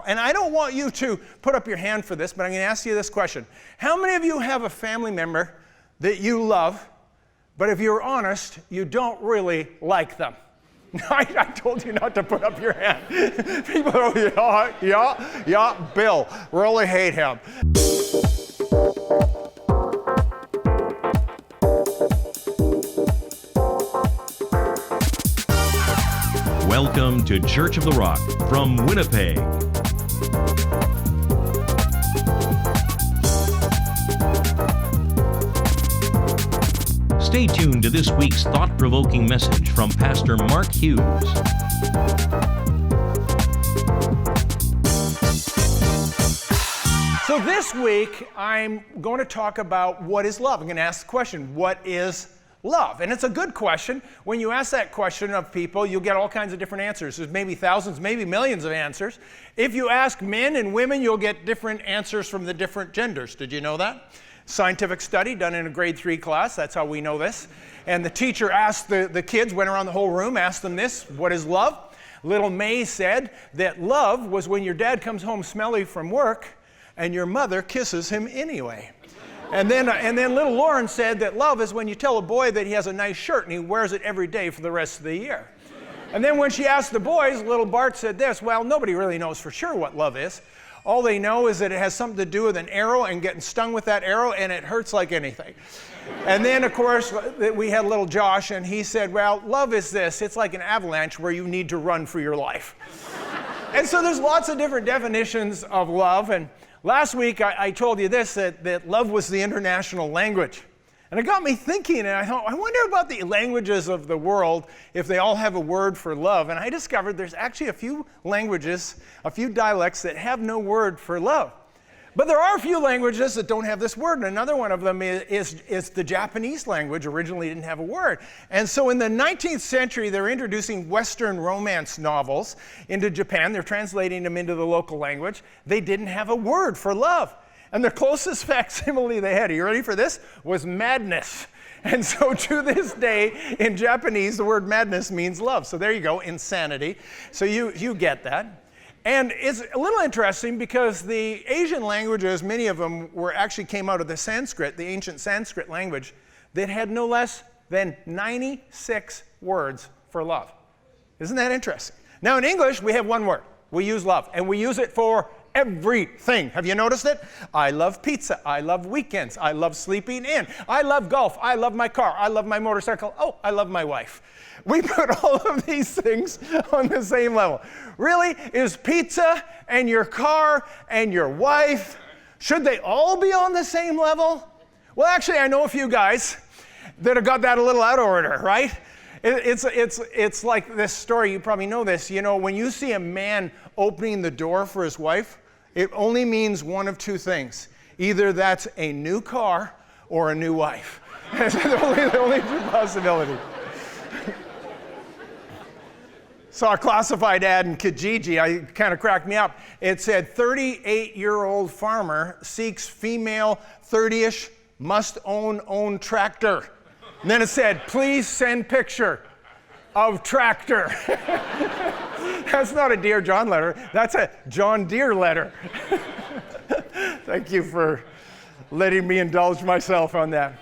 And I don't want you to put up your hand for this, but I'm going to ask you this question. How many of you have a family member that you love, but if you're honest, you don't really like them? I told you not to put up your hand. People are, yeah, Bill, really hate him. Welcome to Church of the Rock from Winnipeg. Stay tuned to this week's thought-provoking message from Pastor Mark Hughes. So this week, I'm going to talk about what is love. I'm going to ask the question, what is love? And it's a good question. When you ask that question of people, you'll get all kinds of different answers. There's maybe thousands, maybe millions of answers. If you ask men and women, you'll get different answers from the different genders. Did you know that? Scientific study done in a grade 3 class. That's how we know this. And the teacher asked the kids, went around the whole room, asked them this, what is love? Little May said that love was when your dad comes home smelly from work and your mother kisses him anyway. And then little Lauren said that love is when you tell a boy that he has a nice shirt and he wears it every day for the rest of the year. And then when she asked the boys, little Bart said this, well, nobody really knows for sure what love is. All they know is that it has something to do with an arrow and getting stung with that arrow, and it hurts like anything. And then, of course, we had little Josh, and he said, well, love is this. It's like an avalanche where you need to run for your life. And so there's lots of different definitions of love. And last week, I told you this, that love was the international language. And it got me thinking, and I thought, I wonder about the languages of the world if they all have a word for love. And I discovered there's actually a few languages, a few dialects that have no word for love. But there are a few languages that don't have this word, and another one of them is the Japanese language. Originally didn't have a word. And so in the 19th century, they're introducing Western romance novels into Japan. They're translating them into the local language. They didn't have a word for love. And the closest facsimile they had, are you ready for this, was madness. And so to this day, in Japanese, the word madness means love. So there you go, insanity. So you get that. And it's a little interesting because the Asian languages, many of them actually came out of the Sanskrit, the ancient Sanskrit language, that had no less than 96 words for love. Isn't that interesting? Now in English, we have one word. We use love, and we use it for everything. Have you noticed it? I love pizza. I love weekends. I love sleeping in. I love golf. I love my car. I love my motorcycle. Oh, I love my wife. We put all of these things on the same level. Really? Is pizza and your car and your wife, should they all be on the same level? Well, actually, I know a few guys that have got that a little out of order, right? It's like this story, you probably know this. You know, when you see a man opening the door for his wife, it only means one of two things. Either that's a new car or a new wife. That's the only two possibilities. Saw a classified ad in Kijiji. It kind of cracked me up. It said, 38-year-old farmer seeks female 30-ish must own tractor. And then it said, please send picture of tractor. That's not a Dear John letter. That's a John Deere letter. Thank you for letting me indulge myself on that.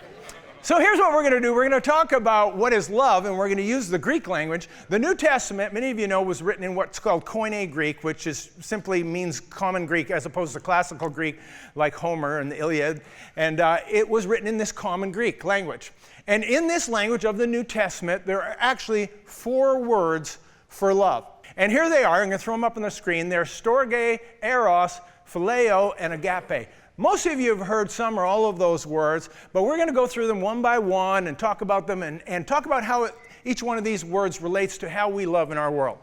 So here's what we're going to do. We're going to talk about what is love, and we're going to use the Greek language. The New Testament, many of you know, was written in what's called Koine Greek, which simply means common Greek as opposed to classical Greek like Homer and the Iliad. And it was written in this common Greek language. And in this language of the New Testament, there are actually 4 words for love. And here they are. I'm going to throw them up on the screen. They're storge, eros, phileo, and agape. Most of you have heard some or all of those words, but we're going to go through them one by one and talk about them and talk about how each one of these words relates to how we love in our world.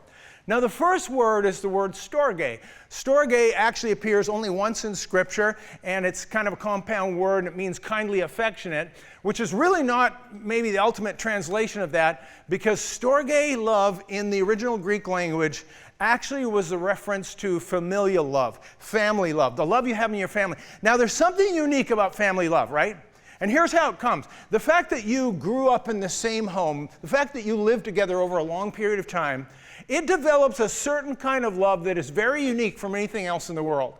Now, the first word is the word storge. Storge actually appears only once in Scripture, and it's kind of a compound word, and it means kindly affectionate, which is really not maybe the ultimate translation of that, because storge love in the original Greek language actually was a reference to familial love, family love, the love you have in your family. Now, there's something unique about family love, right? And here's how it comes. The fact that you grew up in the same home, the fact that you lived together over a long period of time, it develops a certain kind of love that is very unique from anything else in the world.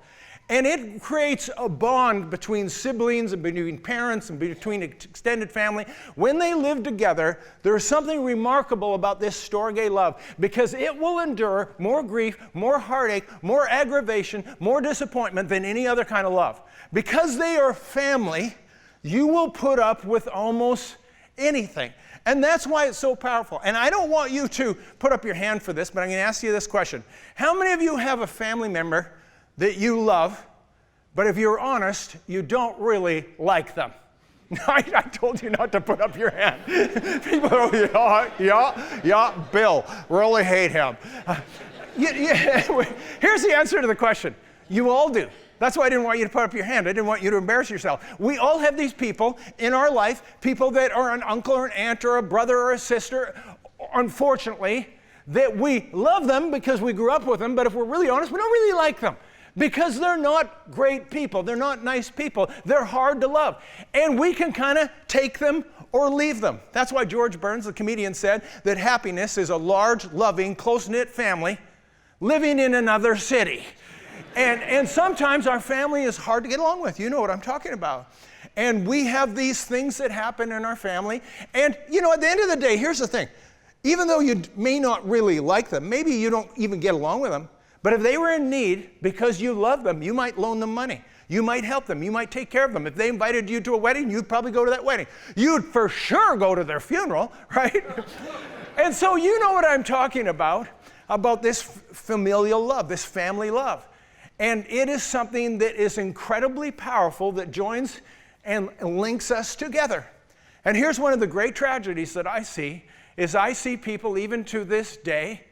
And it creates a bond between siblings and between parents and between extended family. When they live together, there's something remarkable about this Storge love, because it will endure more grief, more heartache, more aggravation, more disappointment than any other kind of love. Because they are family, you will put up with almost anything. And that's why it's so powerful. And I don't want you to put up your hand for this, but I'm going to ask you this question. How many of you have a family member that you love, but if you're honest, you don't really like them? I told you not to put up your hand. People are, yeah, Bill, really hate him. Here's the answer to the question. You all do. That's why I didn't want you to put up your hand. I didn't want you to embarrass yourself. We all have these people in our life, people that are an uncle or an aunt or a brother or a sister, unfortunately, that we love them because we grew up with them, but if we're really honest, we don't really like them. Because they're not great people. They're not nice people. They're hard to love. And we can kind of take them or leave them. That's why George Burns, the comedian, said that happiness is a large, loving, close-knit family living in another city. And sometimes our family is hard to get along with. You know what I'm talking about. And we have these things that happen in our family. And, you know, at the end of the day, here's the thing. Even though you may not really like them, maybe you don't even get along with them, but if they were in need, because you love them, you might loan them money. You might help them. You might take care of them. If they invited you to a wedding, you'd probably go to that wedding. You'd for sure go to their funeral, right? And so you know what I'm talking about this familial love, this family love. And it is something that is incredibly powerful that joins and links us together. And here's one of the great tragedies that I see, is I see people even to this day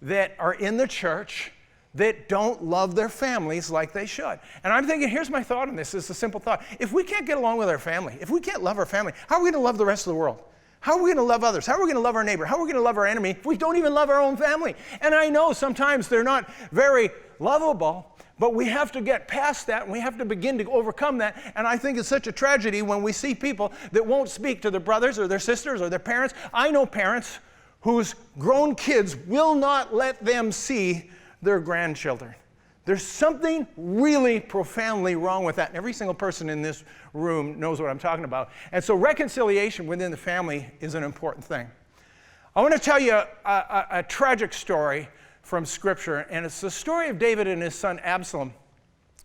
that are in the church that don't love their families like they should. And I'm thinking, here's my thought on this. It's a simple thought. If we can't get along with our family, if we can't love our family, how are we going to love the rest of the world? How are we going to love others? How are we going to love our neighbor? How are we going to love our enemy if we don't even love our own family? And I know sometimes they're not very lovable, but we have to get past that, and we have to begin to overcome that. And I think it's such a tragedy when we see people that won't speak to their brothers or their sisters or their parents. I know parents whose grown kids will not let them see their grandchildren. There's something really profoundly wrong with that. And every single person in this room knows what I'm talking about. And so reconciliation within the family is an important thing. I want to tell you a tragic story from Scripture, and it's the story of David and his son Absalom.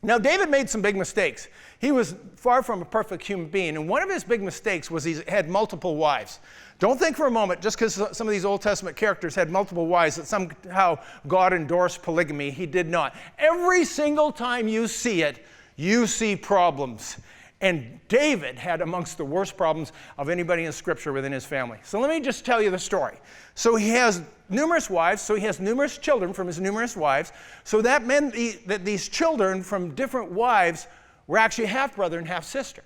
Now, David made some big mistakes. He was far from a perfect human being, and one of his big mistakes was he had multiple wives. Don't think for a moment, just because some of these Old Testament characters had multiple wives, that somehow God endorsed polygamy. He did not. Every single time you see it, you see problems. And David had amongst the worst problems of anybody in Scripture within his family. So let me just tell you the story. So he has numerous wives, so he has numerous children from his numerous wives. So that meant that these children from different wives were actually half-brother and half-sister.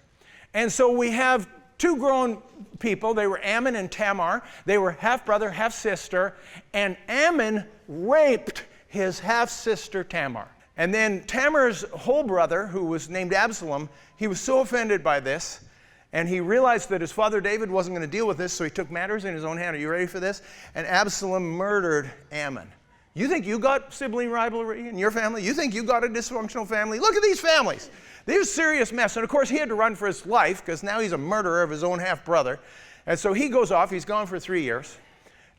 And so we have two grown people. They were Ammon and Tamar. They were half-brother, half-sister. And Ammon raped his half-sister Tamar. And then Tamar's whole brother, who was named Absalom, he was so offended by this, and he realized that his father David wasn't going to deal with this, so he took matters in his own hand. Are you ready for this? And Absalom murdered Ammon. You think you got sibling rivalry in your family? You think you got a dysfunctional family? Look at these families. They were a serious mess. And of course, he had to run for his life because now he's a murderer of his own half-brother. And so he goes off. He's gone for 3 years.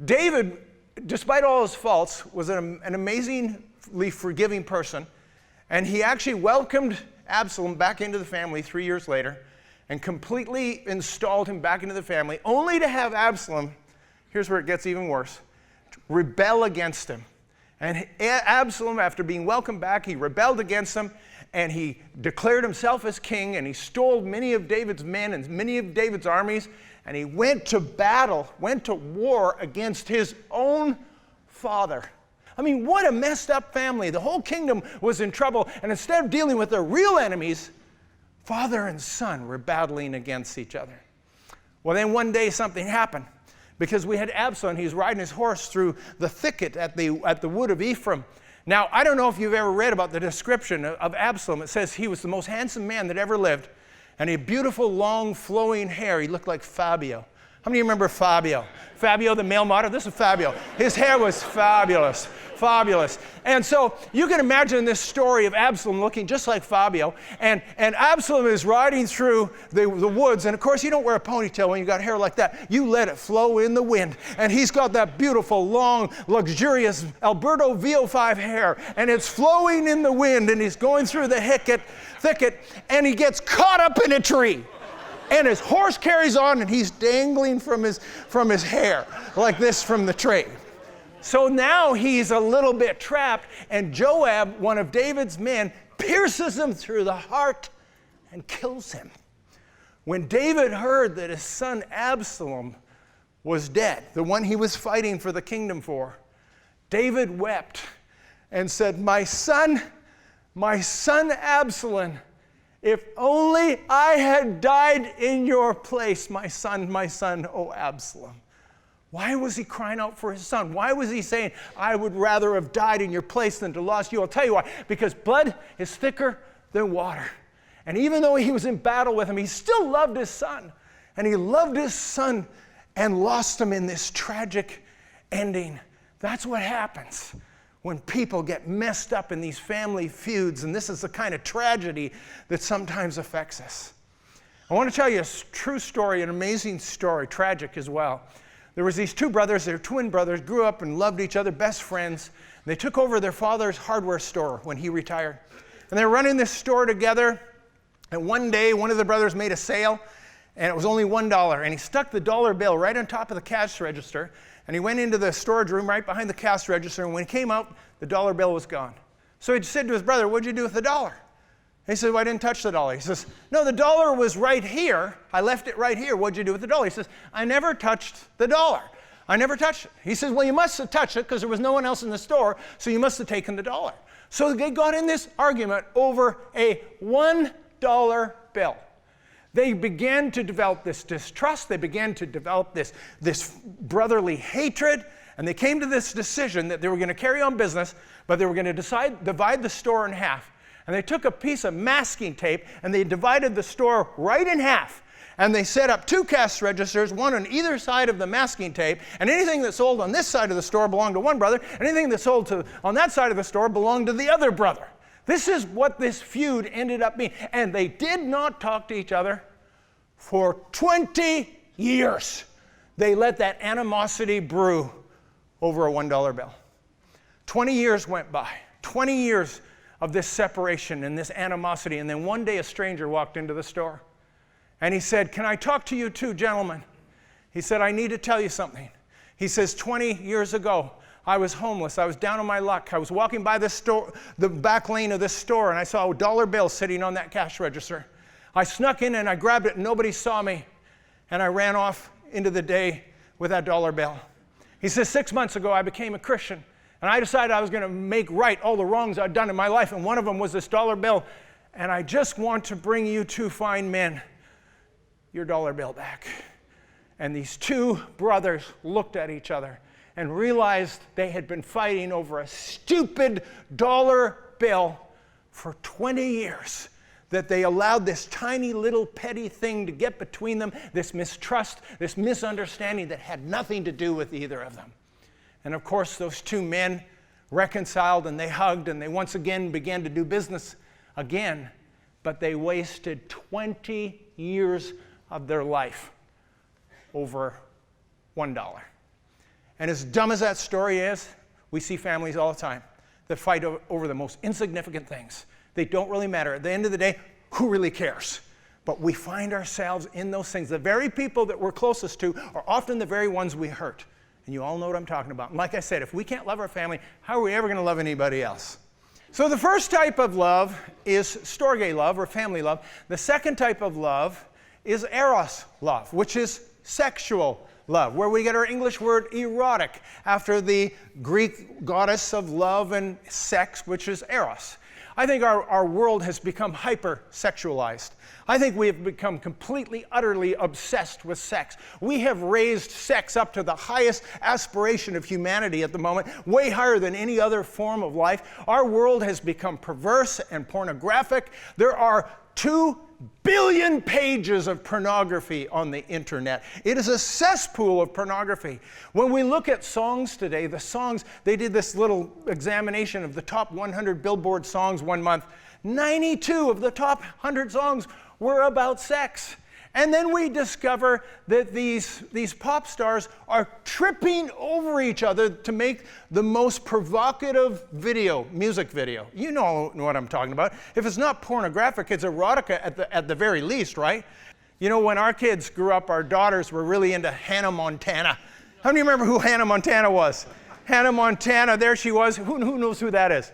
David, despite all his faults, was an amazingly forgiving person. And he actually welcomed Absalom back into the family 3 years later and completely installed him back into the family, only to have Absalom, here's where it gets even worse, rebel against him. And Absalom, after being welcomed back, he rebelled against him, and he declared himself as king, and he stole many of David's men and many of David's armies, and he went to battle, went to war against his own father. I mean, what a messed up family. The whole kingdom was in trouble, and instead of dealing with their real enemies, father and son were battling against each other. Well, then one day something happened, because we had Absalom. He's riding his horse through the thicket at the wood of Ephraim. Now, I don't know if you've ever read about the description of Absalom. It says he was the most handsome man that ever lived. And he had beautiful, long, flowing hair. He looked like Fabio. How many of you remember Fabio? Fabio, the male model? This is Fabio. His hair was fabulous, fabulous. And so you can imagine this story of Absalom looking just like Fabio. And Absalom is riding through the woods. And of course, you don't wear a ponytail when you got hair like that. You let it flow in the wind. And he's got that beautiful, long, luxurious Alberto VO5 hair. And it's flowing in the wind. And he's going through the thicket. And he gets caught up in a tree. And his horse carries on, and he's dangling from his hair like this from the tree. So now he's a little bit trapped, and Joab, one of David's men, pierces him through the heart and kills him. When David heard that his son Absalom was dead, the one he was fighting for the kingdom for, David wept and said, my son Absalom, if only I had died in your place, my son, O Absalom. Why was he crying out for his son? Why was he saying, I would rather have died in your place than to lost you? I'll tell you why. Because blood is thicker than water. And even though he was in battle with him, he still loved his son. And he loved his son and lost him in this tragic ending. That's what happens when people get messed up in these family feuds, and this is the kind of tragedy that sometimes affects us. I want to tell you a true story, an amazing story, tragic as well. There was these two brothers, they were twin brothers, grew up and loved each other, best friends. They took over their father's hardware store when he retired. And they were running this store together, and one day one of the brothers made a sale, and it was only $1, and he stuck the dollar bill right on top of the cash register. And he went into the storage room right behind the cash register, and when he came out, the dollar bill was gone. So he said to his brother, what'd you do with the dollar? And he said, well, I didn't touch the dollar. He says, no, the dollar was right here. I left it right here. What'd you do with the dollar? He says, I never touched the dollar. I never touched it. He says, well, you must have touched it because there was no one else in the store, so you must have taken the dollar. So they got in this argument over a $1 bill. They began to develop this distrust. They began to develop this brotherly hatred. And they came to this decision that they were going to carry on business, but they were going to divide the store in half. And they took a piece of masking tape, and they divided the store right in half. And they set up two cash registers, one on either side of the masking tape. And anything that sold on this side of the store belonged to one brother. And anything that sold on that side of the store belonged to the other brother. This is what this feud ended up being. And they did not talk to each other for 20 years. They let that animosity brew over a $1 bill. 20 years went by. 20 years of this separation and this animosity. And then one day a stranger walked into the store. And he said, can I talk to you two gentlemen? He said, I need to tell you something. He says, 20 years ago, I was homeless. I was down on my luck. I was walking by this store, the back lane of this store, and I saw a $1 bill sitting on that cash register. I snuck in and I grabbed it and nobody saw me. And I ran off into the day with that $1 bill. He says, 6 months ago, I became a Christian. And I decided I was going to make right all the wrongs I'd done in my life. And one of them was this $1 bill. And I just want to bring you two fine men your $1 bill back. And these two brothers looked at each other and realized they had been fighting over a stupid $1 bill for 20 years. That they allowed this tiny little petty thing to get between them, this mistrust, this misunderstanding that had nothing to do with either of them. And of course, those two men reconciled and they hugged and they once again began to do business again, but they wasted 20 years of their life over $1. And as dumb as that story is, we see families all the time that fight over the most insignificant things. They don't really matter. At the end of the day, who really cares? But we find ourselves in those things. The very people that we're closest to are often the very ones we hurt. And you all know what I'm talking about. And like I said, if we can't love our family, how are we ever going to love anybody else? So the first type of love is storge love, or family love. The second type of love is eros love, which is sexual love, where we get our English word erotic, after the Greek goddess of love and sex, which is eros. I think our world has become hyper-sexualized. I think we have become completely, utterly obsessed with sex. We have raised sex up to the highest aspiration of humanity at the moment, way higher than any other form of life. Our world has become perverse and pornographic. There are 2 billion pages of pornography on the internet. It is a cesspool of pornography. When we look at songs today, the songs, they did this little examination of the top 100 Billboard songs one month. 92 of the top 100 songs were about sex. And then we discover that these pop stars are tripping over each other to make the most provocative music video. You know what I'm talking about. If it's not pornographic, it's erotica at the very least, right? You know, when our kids grew up, our daughters were really into Hannah Montana. How many remember who Hannah Montana was? Hannah Montana, there she was. Who knows who that is?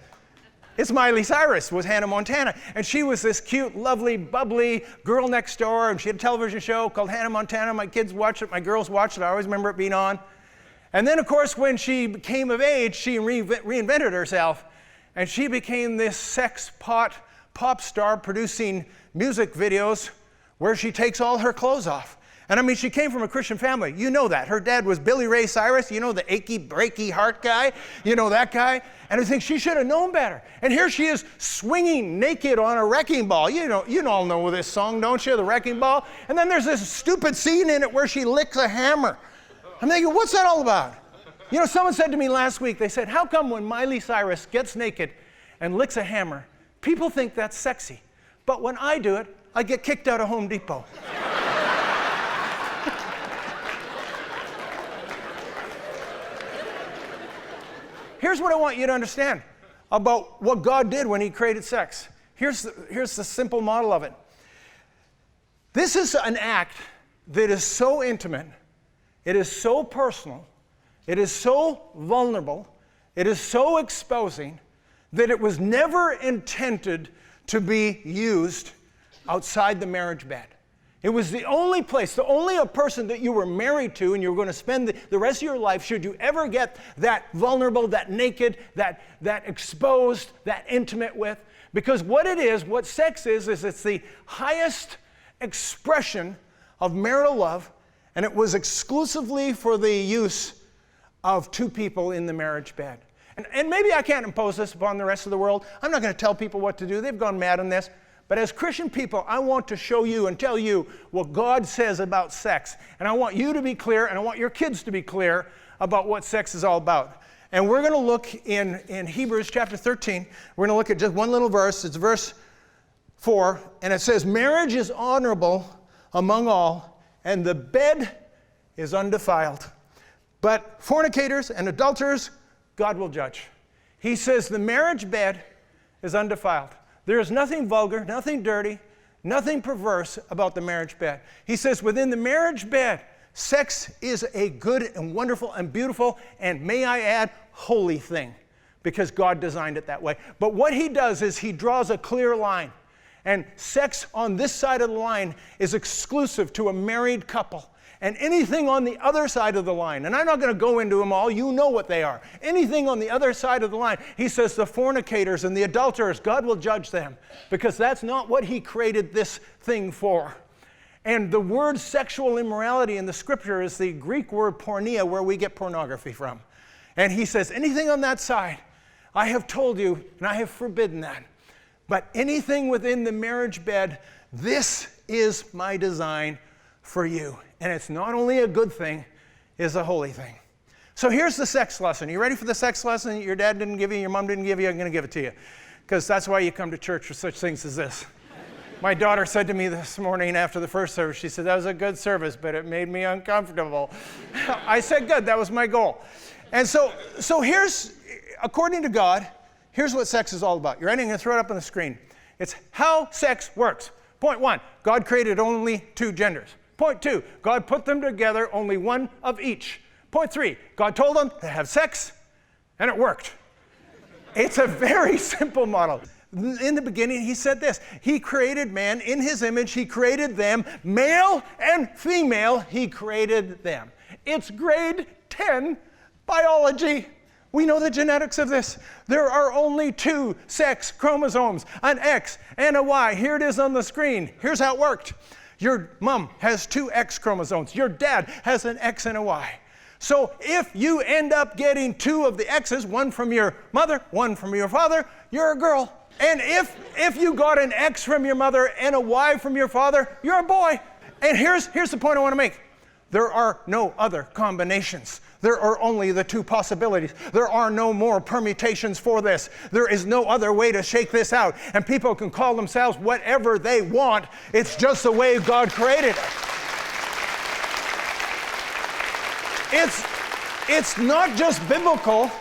It's Miley Cyrus was Hannah Montana. And she was this cute, lovely, bubbly girl next door. And she had a television show called Hannah Montana. My kids watched it. My girls watched it. I always remember it being on. And then, of course, when she became of age, she reinvented herself. And she became this sex pop star producing music videos where she takes all her clothes off. And I mean, she came from a Christian family. You know that. Her dad was Billy Ray Cyrus. You know, the achy, breaky heart guy. You know that guy. And I think she should have known better. And here she is swinging naked on a wrecking ball. You all know this song, don't you? The Wrecking Ball. And then there's this stupid scene in it where she licks a hammer. I'm thinking, what's that all about? You know, someone said to me last week, they said, how come when Miley Cyrus gets naked and licks a hammer, people think that's sexy? But when I do it, I get kicked out of Home Depot. Here's what I want you to understand about what God did when he created sex. Here's the simple model of it. This is an act that is so intimate, it is so personal, it is so vulnerable, it is so exposing that it was never intended to be used outside the marriage bed. It was the only place, the only person that you were married to and you were going to spend the rest of your life, should you ever get that vulnerable, that naked, that exposed, that intimate with. Because what sex is it's the highest expression of marital love, and it was exclusively for the use of two people in the marriage bed. And maybe I can't impose this upon the rest of the world. I'm not going to tell people what to do. They've gone mad on this. But as Christian people, I want to show you and tell you what God says about sex. And I want you to be clear, and I want your kids to be clear about what sex is all about. And we're going to look in Hebrews chapter 13. We're going to look at just one little verse. It's verse 4. And it says, marriage is honorable among all, and the bed is undefiled. But fornicators and adulterers, God will judge. He says the marriage bed is undefiled. There is nothing vulgar, nothing dirty, nothing perverse about the marriage bed. He says within the marriage bed, sex is a good and wonderful and beautiful and, may I add, holy thing, because God designed it that way. But what he does is he draws a clear line. And sex on this side of the line is exclusive to a married couple. And anything on the other side of the line, and I'm not going to go into them all, you know what they are. Anything on the other side of the line, he says the fornicators and the adulterers, God will judge them, because that's not what he created this thing for. And the word sexual immorality in the scripture is the Greek word porneia, where we get pornography from. And he says, anything on that side, I have told you, and I have forbidden that. But anything within the marriage bed, this is my design for you. And it's not only a good thing, it's a holy thing. So here's the sex lesson. You ready for the sex lesson that your dad didn't give you, your mom didn't give you? I'm going to give it to you, because that's why you come to church for such things as this. My daughter said to me this morning after the first service, she said, that was a good service, but it made me uncomfortable. I said, good, that was my goal. And so here's, according to God, here's what sex is all about. You ready? I'm going to throw it up on the screen. It's how sex works. Point 1, God created only 2 genders. Point 2, God put them together, only one of each. Point 3, God told them to have sex, and it worked. It's a very simple model. In the beginning, he said this. He created man in his image. He created them, male and female, he created them. It's grade 10 biology. We know the genetics of this. There are only 2 sex chromosomes, an X and a Y. Here it is on the screen. Here's how it worked. Your mom has 2 X chromosomes. Your dad has an X and a Y. So if you end up getting 2 of the X's, one from your mother, one from your father, you're a girl. And if you got an X from your mother and a Y from your father, you're a boy. And here's the point I want to make. There are no other combinations. There are only the two possibilities. There are no more permutations for this. There is no other way to shake this out. And people can call themselves whatever they want. It's just the way God created it. It's not just biblical.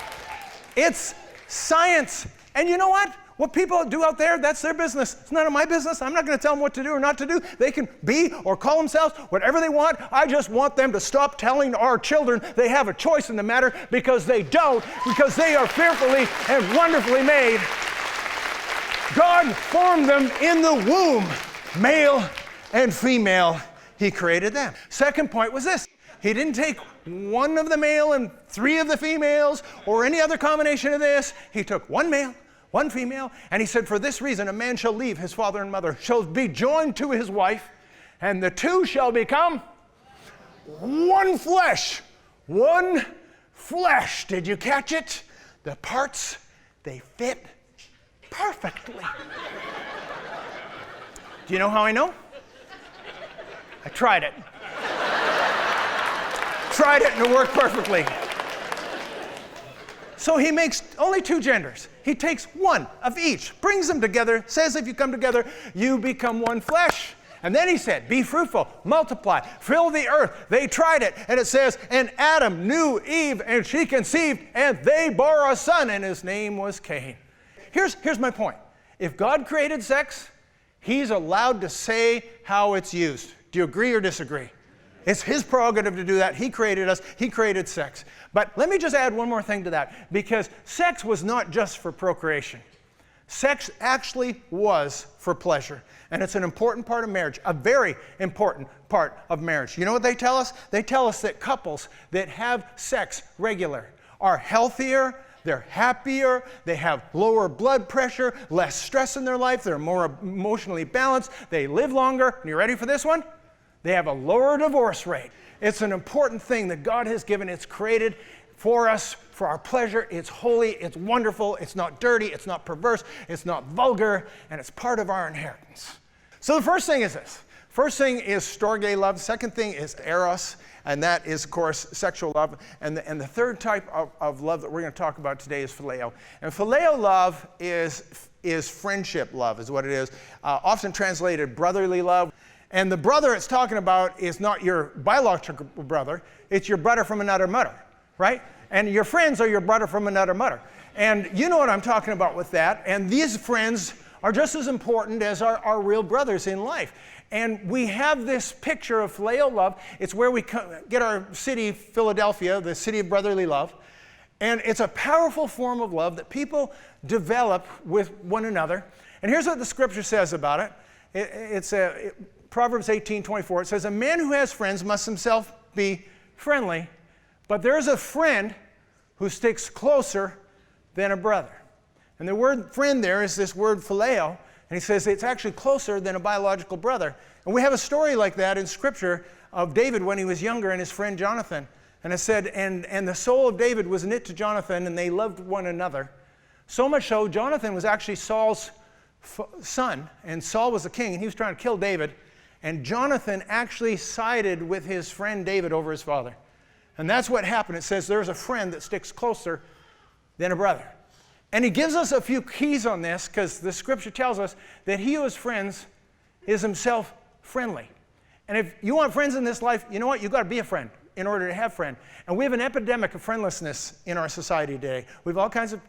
It's science. And you know what? What people do out there, that's their business. It's none of my business. I'm not going to tell them what to do or not to do. They can be or call themselves whatever they want. I just want them to stop telling our children they have a choice in the matter, because they don't, because they are fearfully and wonderfully made. God formed them in the womb, male and female. He created them. Second point was this. He didn't take one of the male and three of the females or any other combination of this. He took one male, one female, and he said, for this reason, a man shall leave his father and mother, shall be joined to his wife, and the two shall become one flesh. One flesh. Did you catch it? The parts, they fit perfectly. Do you know how I know? I tried it. Tried it and it worked perfectly. So he makes only two genders. He takes one of each, brings them together, says if you come together, you become one flesh. And then he said, be fruitful, multiply, fill the earth. They tried it, and it says, and Adam knew Eve, and she conceived, and they bore a son, and his name was Cain. Here's my point. If God created sex, he's allowed to say how it's used. Do you agree or disagree? It's his prerogative to do that. He created us. He created sex. But let me just add one more thing to that, because sex was not just for procreation. Sex actually was for pleasure. And it's an important part of marriage, a very important part of marriage. You know what they tell us? They tell us that couples that have sex regular are healthier, they're happier, they have lower blood pressure, less stress in their life, they're more emotionally balanced, they live longer. And you ready for this one? They have a lower divorce rate. It's an important thing that God has given. It's created for us, for our pleasure. It's holy, it's wonderful, it's not dirty, it's not perverse, it's not vulgar, and it's part of our inheritance. So the first thing is this. First thing is storge love. Second thing is eros, and that is, of course, sexual love. And the third type of love that we're going to talk about today is phileo. And phileo love is friendship love, is what it is. Often translated brotherly love. And the brother it's talking about is not your biological brother, it's your brother from another mother, right? And your friends are your brother from another mother. And you know what I'm talking about with that. And these friends are just as important as our real brothers in life. And we have this picture of phileo love. It's where we get our city, Philadelphia, the city of brotherly love. And it's a powerful form of love that people develop with one another. And here's what the scripture says about it. It's Proverbs 18:24, it says, a man who has friends must himself be friendly, but there's a friend who sticks closer than a brother. And the word friend there is this word phileo, and he says it's actually closer than a biological brother. And we have a story like that in Scripture of David when he was younger and his friend Jonathan. And it said, and the soul of David was knit to Jonathan, and they loved one another. So much so, Jonathan was actually Saul's son, and Saul was the king, and he was trying to kill David. And Jonathan actually sided with his friend David over his father. And that's what happened. It says there's a friend that sticks closer than a brother. And he gives us a few keys on this, because the scripture tells us that he who has friends is himself friendly. And if you want friends in this life, you know what? You've got to be a friend in order to have friends. And we have an epidemic of friendlessness in our society today. We have all kinds of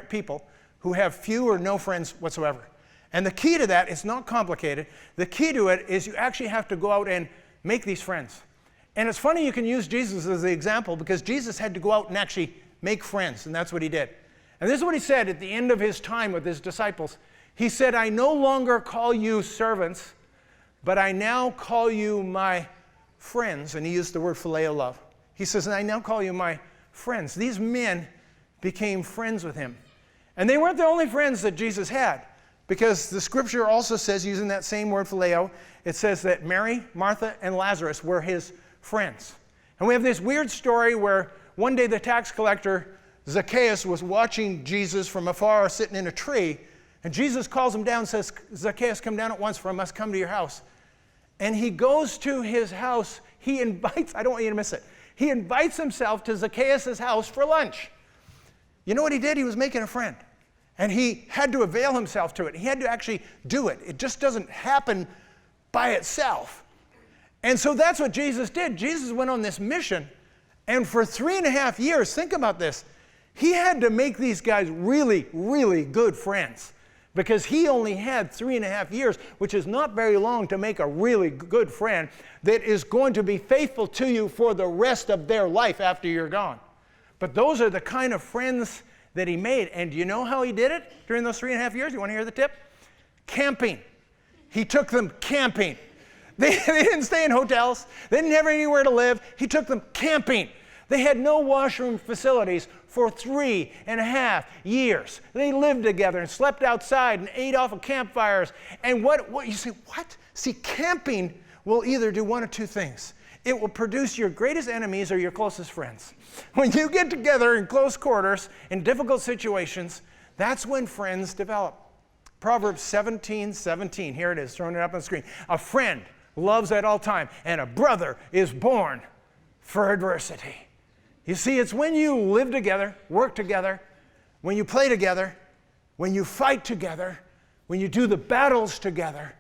people who have few or no friends whatsoever. And the key to that is not complicated. The key to it is you actually have to go out and make these friends. And it's funny you can use Jesus as the example, because Jesus had to go out and actually make friends, and that's what he did. And this is what he said at the end of his time with his disciples. He said, I no longer call you servants, but I now call you my friends. And he used the word phileo love. He says, and I now call you my friends. These men became friends with him. And they weren't the only friends that Jesus had. Because the scripture also says, using that same word phileo, it says that Mary, Martha, and Lazarus were his friends. And we have this weird story where one day the tax collector, Zacchaeus, was watching Jesus from afar sitting in a tree. And Jesus calls him down and says, Zacchaeus, come down at once, for I must come to your house. And he goes to his house. He invites, I don't want you to miss it. He invites himself to Zacchaeus' house for lunch. You know what he did? He was making a friend. And he had to avail himself to it. He had to actually do it. It just doesn't happen by itself. And so that's what Jesus did. Jesus went on this mission. And for 3.5 years, think about this, he had to make these guys really, really good friends. Because he only had 3.5 years, which is not very long to make a really good friend that is going to be faithful to you for the rest of their life after you're gone. But those are the kind of friends that he made. And do you know how he did it during those 3.5 years? You want to hear the tip? Camping. He took them camping. They didn't stay in hotels. They didn't have anywhere to live. He took them camping. They had no washroom facilities for 3.5 years. They lived together and slept outside and ate off of campfires. And what you say, what? See, camping will either do one of two things. It will produce your greatest enemies or your closest friends. When you get together in close quarters, in difficult situations, that's when friends develop. Proverbs 17:17, here it is, throwing it up on the screen. A friend loves at all time, and a brother is born for adversity. You see, it's when you live together, work together, when you play together, when you fight together, when you do the battles together,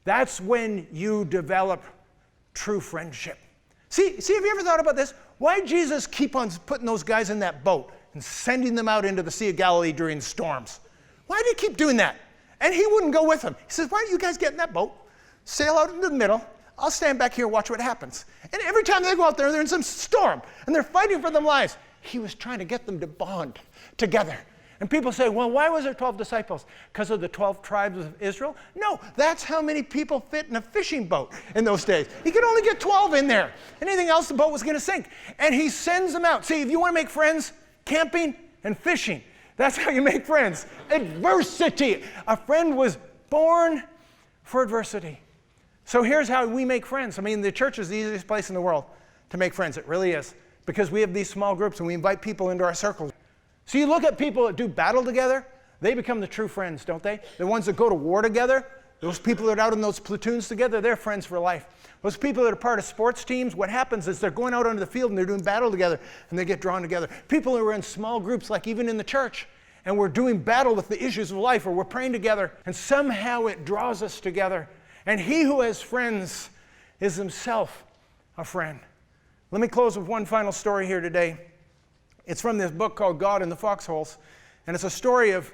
that's when you develop true friendship. See, have you ever thought about this? Why did Jesus keep on putting those guys in that boat and sending them out into the Sea of Galilee during storms? Why did he keep doing that? And he wouldn't go with them. He says, why don't you guys get in that boat, sail out into the middle, I'll stand back here and watch what happens. And every time they go out there, they're in some storm, and they're fighting for their lives. He was trying to get them to bond together. And people say, well, why was there 12 disciples? Because of the 12 tribes of Israel? No, that's how many people fit in a fishing boat in those days. He could only get 12 in there. Anything else, the boat was going to sink. And he sends them out. See, if you want to make friends, camping and fishing, that's how you make friends. Adversity. A friend was born for adversity. So here's how we make friends. I mean, the church is the easiest place in the world to make friends. It really is. Because we have these small groups and we invite people into our circles. So you look at people that do battle together, they become the true friends, don't they? The ones that go to war together, those people that are out in those platoons together, they're friends for life. Those people that are part of sports teams, what happens is they're going out onto the field and they're doing battle together and they get drawn together. People who are in small groups, like even in the church, and we're doing battle with the issues of life, or we're praying together, and somehow it draws us together. And he who has friends is himself a friend. Let me close with one final story here today. It's from this book called God in the Foxholes. And it's a story of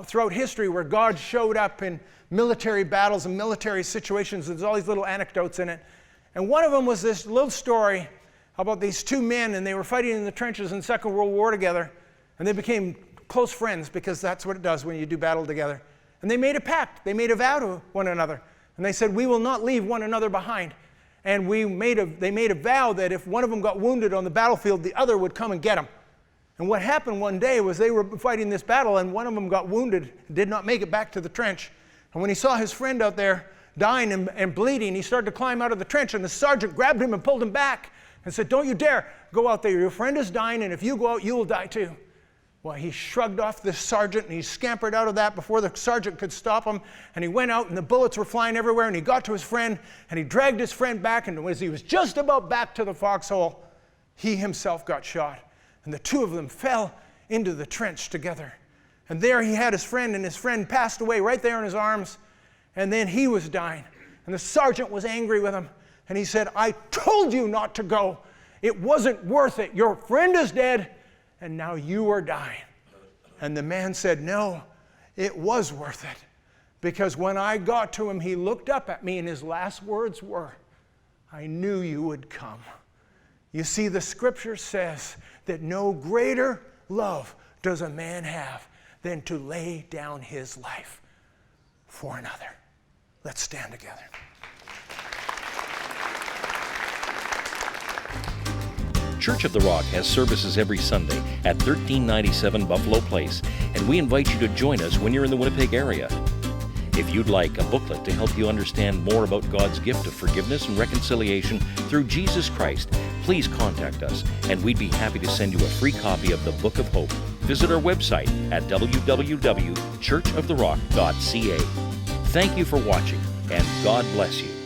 throughout history where God showed up in military battles and military situations. There's all these little anecdotes in it. And one of them was this little story about these two men, and they were fighting in the trenches in the Second World War together. And they became close friends, because that's what it does when you do battle together. And they made a pact. They made a vow to one another. And they said, we will not leave one another behind. And they made a vow that if one of them got wounded on the battlefield, the other would come and get him. And what happened one day was they were fighting this battle, and one of them got wounded, did not make it back to the trench. And when he saw his friend out there dying and bleeding, he started to climb out of the trench, and the sergeant grabbed him and pulled him back and said, don't you dare go out there. Your friend is dying, and if you go out, you will die too. Well, he shrugged off the sergeant, and he scampered out of that before the sergeant could stop him. And he went out, and the bullets were flying everywhere, and he got to his friend, and he dragged his friend back, and as he was just about back to the foxhole, he himself got shot. And the two of them fell into the trench together. And there he had his friend, and his friend passed away right there in his arms. And then he was dying. And the sergeant was angry with him. And he said, I told you not to go. It wasn't worth it. Your friend is dead, and now you are dying. And the man said, no, it was worth it. Because when I got to him, he looked up at me, and his last words were, I knew you would come. You see, the scripture says that no greater love does a man have than to lay down his life for another. Let's stand together. Church of the Rock has services every Sunday at 1397 Buffalo Place, and we invite you to join us when you're in the Winnipeg area. If you'd like a booklet to help you understand more about God's gift of forgiveness and reconciliation through Jesus Christ, please contact us, and we'd be happy to send you a free copy of the Book of Hope visit our website at www.churchoftherock.ca. Thank you for watching, and God bless you.